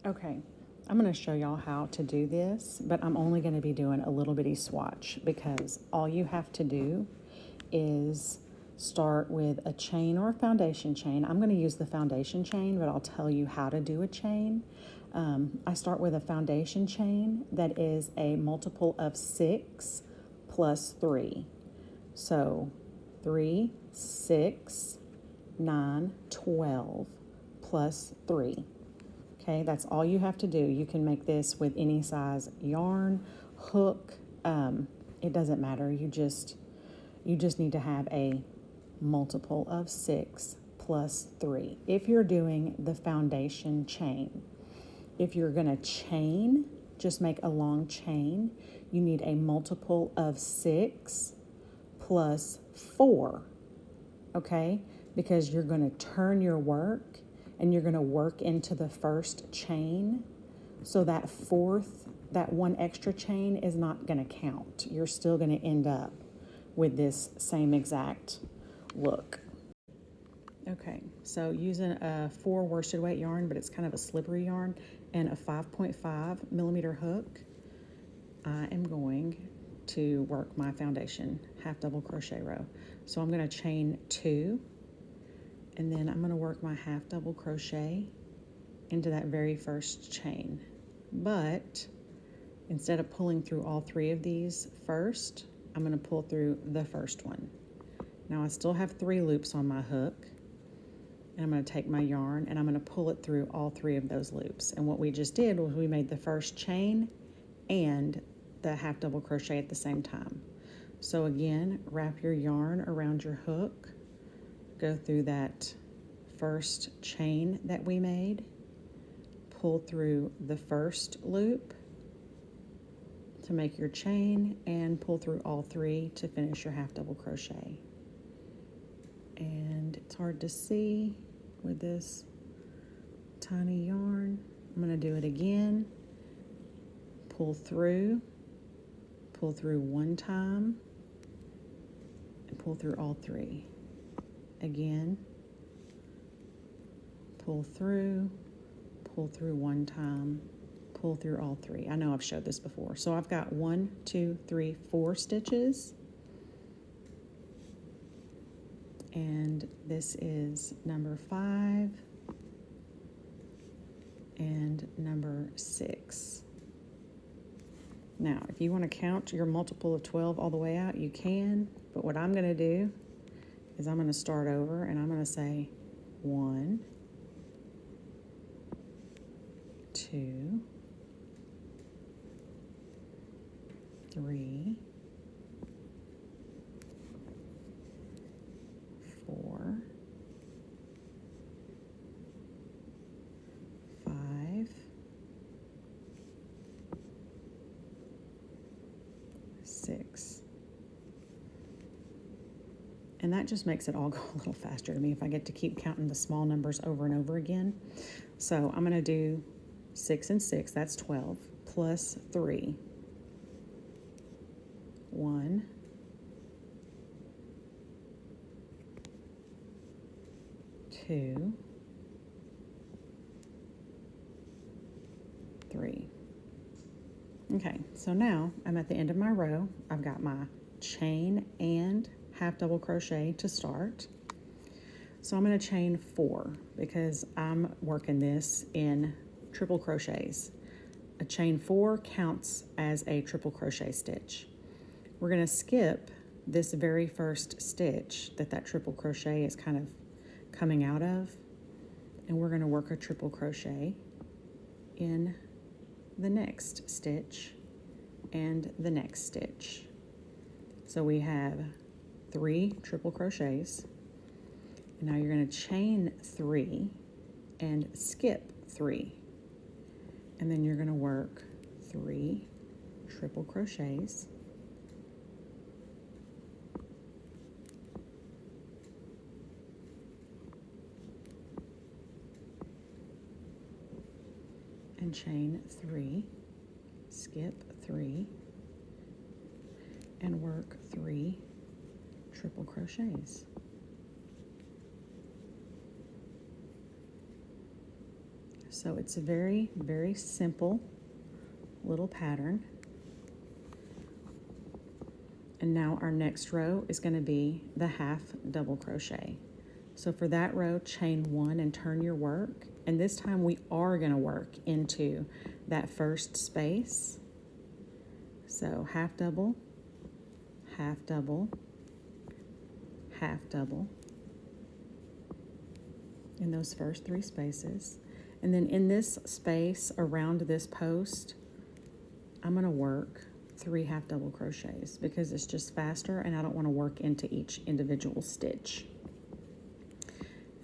Okay, I'm going to show y'all how to do this, but I'm only going to be doing a little bitty swatch because all you have to do is start with a chain or a foundation chain. I'm going to use the foundation chain, but I'll tell you how to do a chain. I start with a foundation chain that is a multiple of 6 plus 3. So 3, 6, 9, 12 plus 3. Okay, that's all you have to do. You can make this with any size yarn, hook. It doesn't matter. You just need to have a multiple of 6 plus 3. If you're doing the foundation chain, if you're going to chain, just make a long chain. You need a multiple of 6 plus 4. Okay, because you're going to turn your work and you're going to work into the first chain. So that one extra chain is not going to count. You're still going to end up with this same exact look. Okay, so using a 4 worsted weight yarn, but it's kind of a slippery yarn, and a 5.5 millimeter hook, I am going to work my foundation half double crochet row. So I'm going to chain 2, and then I'm going to work my half double crochet into that very first chain. But instead of pulling through all 3 of these first, I'm going to pull through the first one. Now I still have 3 loops on my hook, and I'm going to take my yarn and I'm going to pull it through all 3 of those loops. And what we just did was we made the first chain and the half double crochet at the same time. So again, wrap your yarn around your hook, go through that first chain that we made, pull through the first loop to make your chain, and pull through all 3 to finish your half double crochet. And it's hard to see with this tiny yarn. I'm going to do it again. Pull through one time, and pull through all 3. Again, pull through one time, pull through all 3. I know I've showed this before. So I've got 1, 2, 3, 4 stitches. And this is number 5 and number 6. Now, if you want to count your multiple of 12 all the way out, you can. But what I'm going to do is I'm going to start over and I'm going to say 1, 2, 3, 4, 5, 6. And that just makes it all go a little faster to me if I get to keep counting the small numbers over and over again. So I'm going to do 6 and 6, that's 12, plus 3. 1, 2, 3. Okay, so now I'm at the end of my row. I've got my chain and half double crochet to start. So I'm going to chain 4 because I'm working this in triple crochets. A chain 4 counts as a triple crochet stitch. We're going to skip this very first stitch that triple crochet is kind of coming out of, and we're going to work a triple crochet in the next stitch and the next stitch. So we have 3 triple crochets, and now you're going to chain 3 and skip 3, and then you're going to work 3 triple crochets, and chain 3, skip 3, and work 3 triple crochets. So it's a very, very simple little pattern. And now our next row is going to be the half double crochet. So for that row, chain 1 and turn your work. And this time we are going to work into that first space. So half double, half double, half double in those first 3 spaces. And then in this space around this post, I'm going to work 3 half double crochets because it's just faster and I don't want to work into each individual stitch.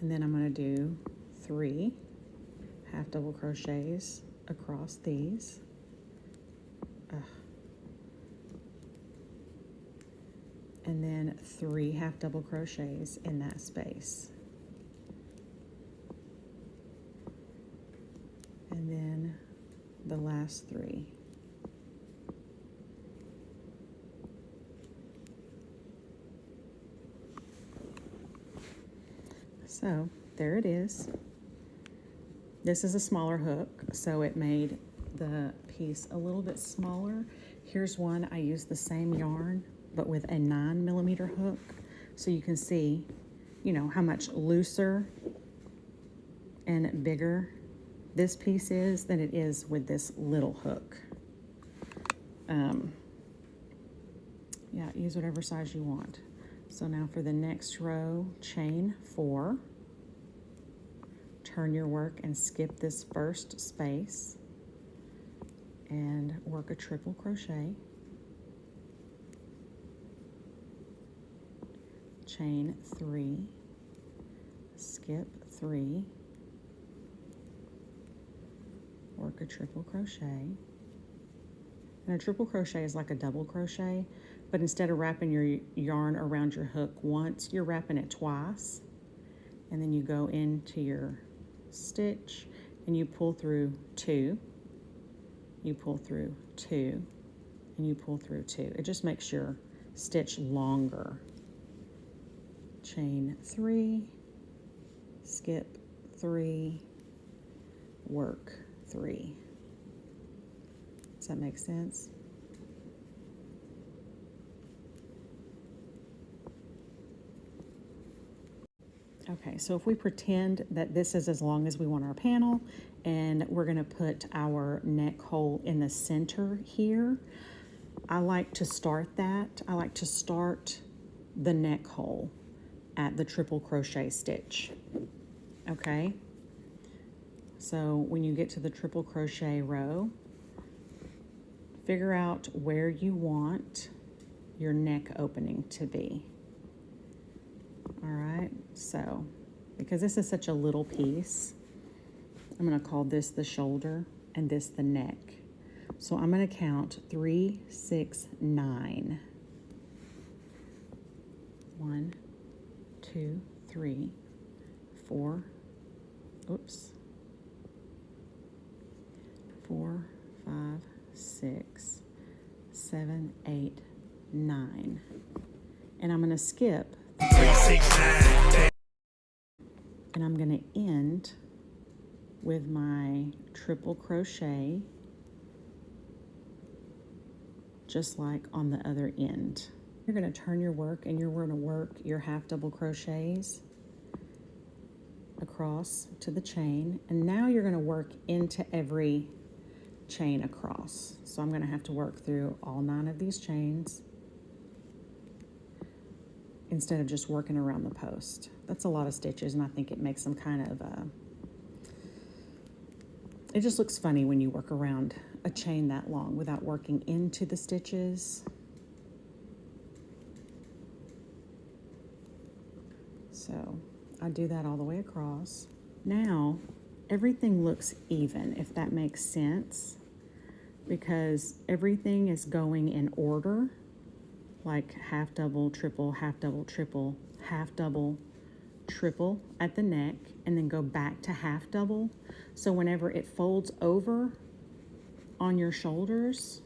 And then I'm going to do 3 half double crochets across these. And then 3 half double crochets in that space. And then the last 3. So there it is. This is a smaller hook, so it made the piece a little bit smaller. Here's one, I used the same yarn, but with a 9mm hook. So you can see, you know, how much looser and bigger this piece is than it is with this little hook. Yeah, use whatever size you want. So now for the next row, chain 4, turn your work and skip this first space and work a triple crochet. Chain 3, skip 3, work a triple crochet. And a triple crochet is like a double crochet, but instead of wrapping your yarn around your hook once, you're wrapping it twice. And then you go into your stitch and you pull through 2, you pull through 2, and you pull through 2. It just makes your stitch longer. Chain 3, skip 3, work 3. Does that make sense? Okay, so if we pretend that this is as long as we want our panel, and we're going to put our neck hole in the center here, I like to start that. I like to start the neck hole at the triple crochet stitch. Okay, so when you get to the triple crochet row, figure out where you want your neck opening to be. All right, so because this is such a little piece, I'm going to call this the shoulder and this the neck. So I'm going to count 3, 6, 9. 1, 2, 3, 4, oops, 4, 5, 6, 7, 8, 9. And I'm going to skip 3, 6, 9. And I'm going to end with my triple crochet just like on the other end. You're going to turn your work and you're going to work your half double crochets across to the chain, and now you're going to work into every chain across. So I'm going to have to work through all 9 of these chains instead of just working around the post. That's a lot of stitches, and I think it makes them kind of it just looks funny when you work around a chain that long without working into the stitches. So I do that all the way across. Now everything looks even, if that makes sense, because everything is going in order, like half double, triple, half double, triple, half double, triple at the neck, and then go back to half double. So whenever it folds over on your shoulders,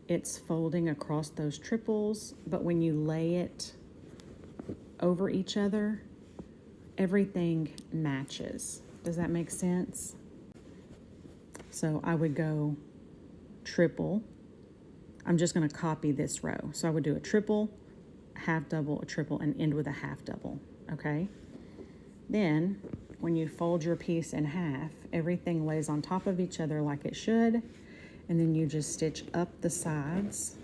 it's folding across those triples, but when you lay it over each other, everything matches. Does that make sense? So I would go triple. I'm just going to copy this row. So I would do a triple, half double, a triple, and end with a half double, okay? Then when you fold your piece in half, everything lays on top of each other like it should, and then you just stitch up the sides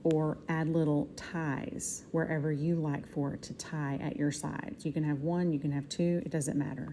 or add little ties wherever you like for it to tie at your sides. You can have one, you can have two, it doesn't matter.